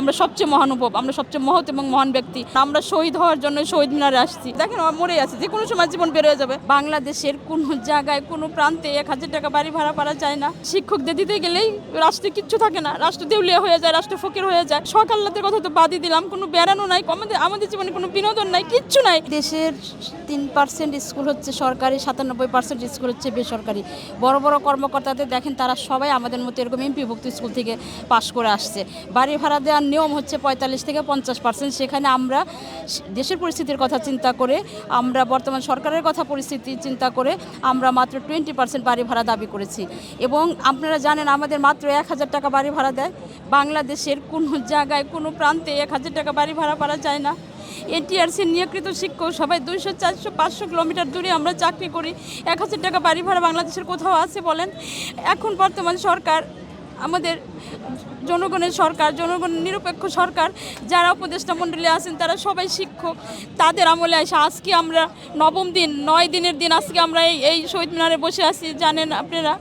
আমরা সবচেয়ে মহানুভব, আমরা সবচেয়ে মহৎ এবং মহান ব্যক্তি। আমরা শহীদ হওয়ার জন্য শহীদ মিনারে আসছি। দেখেন মরে আছি, যে কোনো সময় জীবন বের হয়ে যাবে। বাংলাদেশের কোনো জায়গায় কোনো প্রান্তে 1000 টাকা বাড়ি ভাড়া পাওয়া যায় না। শিক্ষকদের দিতে গেলেই রাষ্ট্রে কিচ্ছু থাকে না, রাষ্ট্র দেউলিয়া হয়ে যায়, রাষ্ট্র ফকির হয়ে যায়। সকালের কথা তো বাদই দিলাম, কোনো বেড়ানো নাই, আমাদের জীবনে কোনো বিনোদন নাই, কিচ্ছু নাই। দেশের 3% স্কুল হচ্ছে সরকারি, 97% স্কুল হচ্ছে বেসরকারি। বড় বড় কর্মকর্তাদের দেখেন, তারা সবাই আমাদের মতো এরকম এমপিভুক্ত স্কুল থেকে পাশ করে আসছে। বাড়ি ভাড়া দেওয়ার নিয়ম হচ্ছে 45 থেকে 50%। সেখানে আমরা দেশের পরিস্থিতির কথা চিন্তা করে, আমরা বর্তমান সরকারের কথা পরিস্থিতি চিন্তা করে আমরা মাত্র 20% বাড়ি ভাড়া দাবি করেছি। এবং আপনারা জানেন আমাদের মাত্র 1000 টাকা বাড়ি ভাড়া দেয়। বাংলাদেশের কোনো জায়গায় কোনো প্রান্তে 1000 টাকা বাড়ি ভাড়া পাওয়া যায় না। এনটিআরসি নিয়োগকৃত শিক্ষক সবাই 200, 400, 500 কিলোমিটার দূরে আমরা চাকরি করি। 1000 টাকা বাড়ি ভাড়া বাংলাদেশের কোথাও আছে বলেন? এখন বর্তমান সরকার আমাদের জনগণের সরকার, জনগণের নিরপেক্ষ সরকার, যারা উপদেষ্টা মণ্ডলী আছেন তারা সবাই শিক্ষক। তাদের আমলে আসে আজকে আমরা 9ম দিন, 9 দিনের দিন আজকে আমরা এই শহীদ মিনারে বসে আছি। জানেন আপনারা,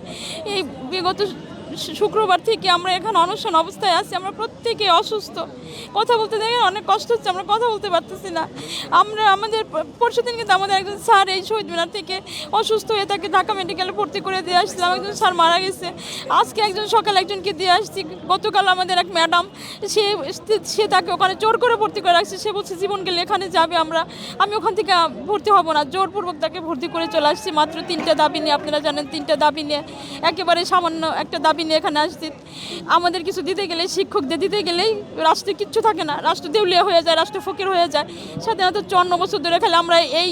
এই বিগত শুক্রবার থেকে আমরা এখানে অনশন অবস্থায় আছি। আমরা প্রত্যেকে অসুস্থ, কথা বলতে দেখেন অনেক কষ্ট হচ্ছে, আমরা কথা বলতে পারতেছি না। আমাদের পরশুদিন কিন্তু আমাদের একজন স্যার এই শহীদ মিনার থেকে অসুস্থ হয়ে তাকে ঢাকা মেডিকেলে ভর্তি করে দিয়ে আসছিলাম। একজন স্যার মারা গেছে। আজকে সকালে একজনকে দিয়ে আসছি। গতকাল আমাদের এক ম্যাডাম, সে তাকে ওখানে জোর করে ভর্তি করে রাখছে। সে বলছে জীবন গেলে এখানে যাবে, আমি ওখান থেকে ভর্তি হব না। জোরপূর্বক তাকে ভর্তি করে চলে আসছি মাত্র 3টা দাবি নিয়ে। আপনারা জানেন 3টা দাবি নিয়ে, একেবারে সামান্য একটা দাবি নিয়ে এখানে আসছি। আমাদের কিছু দিতে গেলে, শিক্ষকদের দিতে গেলেই রাষ্ট্রে কিচ্ছু থাকে না, রাষ্ট্র দেউলিয়া হয়ে যায়, রাষ্ট্র ফকির হয়ে যায়। স্বাধীনতা 54 বছর ধরে খেলে আমরা এই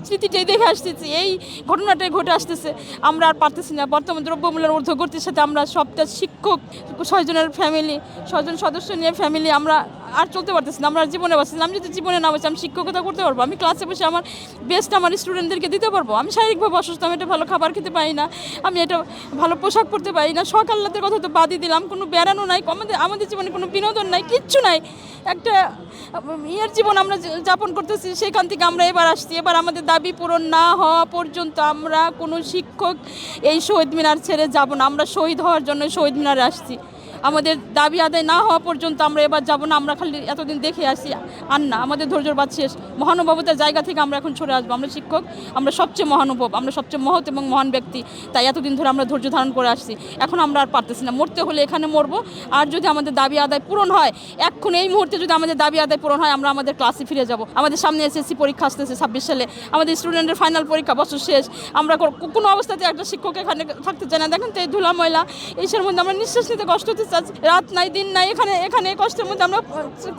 স্মৃতিটাই দেখে আসতেছি, এই ঘটনাটাই ঘটে আসতেছে। আমরা আর পারতেছি না। বর্তমান দ্রব্যমূল্যের ঊর্ধ্বগতির সাথে আমরা সবটা শিক্ষক, 6 জনের ফ্যামিলি, 6 জন সদস্য নিয়ে ফ্যামিলি, আমরা আর চলতে পারতেছি না। আমরা আর জীবনে বাঁচতেছি না। আমি যদি জীবনে না বাঁচি, আমি শিক্ষকতা করতে পারবো? আমি ক্লাসে বসে আমার বেস্ট আমার স্টুডেন্টদেরকে দিতে পারবো? আমি শারীরিকভাবে অসুস্থ, আমি এটা ভালো খাবার খেতে পারি না, আমি এটা ভালো পোশাক পরতে পারি না। সকালের কথা তো বাদই দিলাম, কোনো বেড়ানো নাই, আমাদের জীবনে কোনো বিনোদন নাই, কিচ্ছু নাই। একটা জীবন আমরা যাপন করতেছি। সেখান থেকে আমরা এবার আসছি। এবার আমাদের দাবি পূরণ না হওয়া পর্যন্ত আমরা কোনো শিক্ষক এই শহীদ মিনার ছেড়ে যাব না। আমরা শহীদ হওয়ার জন্য শহীদ মিনারে আসছি। আমাদের দাবি আদায় না হওয়া পর্যন্ত আমরা এবার যাব না। আমরা খালি এতদিন দেখে আসি, আর না, আমাদের ধৈর্যের বাদ শেষ। মহানুভবতার জায়গা থেকে আমরা এখন সরে আসবো। আমরা শিক্ষক, আমরা সবচেয়ে মহানুভব, আমরা সবচেয়ে মহৎ এবং মহান ব্যক্তি। তাই এতদিন ধরে আমরা ধৈর্য ধারণ করে আসছি। এখন আমরা আর পারতেছি না। মরতে হলে এখানে মরবো। আর যদি আমাদের দাবি আদায় পূরণ হয়, এখন এই মুহূর্তে যদি আমাদের দাবি আদায় পূরণ হয়, আমরা আমাদের ক্লাসে ফিরে যাব। আমাদের সামনে এসএসসি পরীক্ষা আসতেছে 26 সালে, আমাদের স্টুডেন্টের ফাইনাল পরীক্ষা, বছর শেষ। আমরা কোনো অবস্থাতে একটা শিক্ষক এখানে থাকতে চাই না। দেখেন তো এই ধুলা ময়লা, এইসের মধ্যে আমরা নিঃশ্বাস নিতে কষ্ট হতে চাচ্ছি। রাত নাই, দিন নাই, এখানে এই কষ্টের মধ্যে আমরা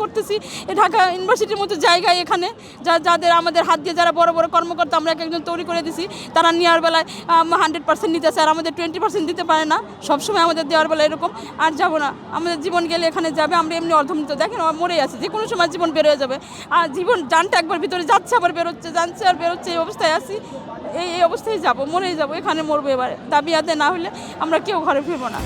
করতেছি। ঢাকা ইউনিভার্সিটির মতো জায়গায় এখানে যাদের আমাদের হাত দিয়ে যারা বড় বড় কর্মকর্তা আমরা একজন তৈরি করে দিছি, তারা নেওয়ার বেলায় 100% নিতেছে, আর আমাদের 20% দিতে পারে না। সবসময় আমাদের দেওয়ার বেলায় এরকম। আর যাব না, আমাদের জীবন গেলে এখানে যাবে। আমরা এমনি অর্ধমৃত, দেখেন মরে আছি, যে কোনো সময় জীবন বের হয়ে যাবে। আর জানটা একবার ভিতরে যাচ্ছে, আবার বেরোচ্ছে, জানছে আর বেরোচ্ছে, এই অবস্থায় আছি। এই অবস্থায় যাবো, মরেই যাবো, এখানে মরবো। এবারে দাবি আদায় না হলে আমরা কেউ ঘরে ফিরবো না।